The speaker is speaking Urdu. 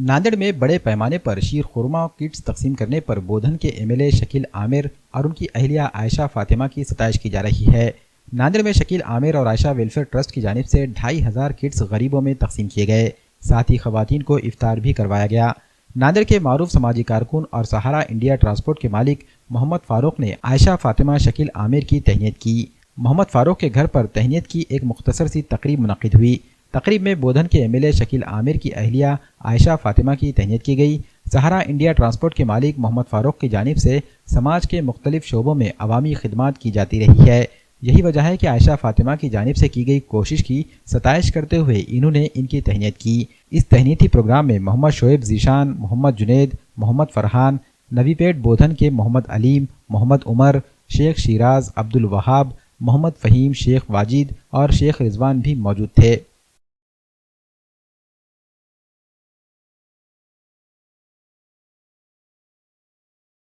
ناندیڑ میں بڑے پیمانے پر شیر خورما کٹس تقسیم کرنے پر بودھن کے ایم ایل اے شکیل عامر اور ان کی اہلیہ عائشہ فاطمہ کی ستائش کی جا رہی ہے۔ ناندیڑ میں شکیل عامر اور عائشہ ویلفیئر ٹرسٹ کی جانب سے 2500 کٹس غریبوں میں تقسیم کیے گئے، ساتھ ہی خواتین کو افطار بھی کروایا گیا۔ ناندیڑ کے معروف سماجی کارکن اور سہارا انڈیا ٹرانسپورٹ کے مالک محمد فاروق نے عائشہ فاطمہ شکیل عامر کی تہنیت کی۔ محمد فاروق کے گھر پر تہنیت کی ایک مختصر سی تقریب منعقد ہوئی۔ تقریب میں بودھن کے ایم ایل اے شکیل عامر کی اہلیہ عائشہ فاطمہ کی تہنیت کی گئی۔ سہارا انڈیا ٹرانسپورٹ کے مالک محمد فاروق کی جانب سے سماج کے مختلف شعبوں میں عوامی خدمات کی جاتی رہی ہے۔ یہی وجہ ہے کہ عائشہ فاطمہ کی جانب سے کی گئی کوشش کی ستائش کرتے ہوئے انہوں نے ان کی تہنیت کی۔ اس تہنیتی پروگرام میں محمد شعیب ذیشان، محمد جنید، محمد فرحان، نوی پیٹ بودھن کے محمد علیم، محمد عمر، شیخ شیراز، عبد الوہاب، محمد فہیم، شیخ واجد اور شیخ رضوان بھی موجود تھے۔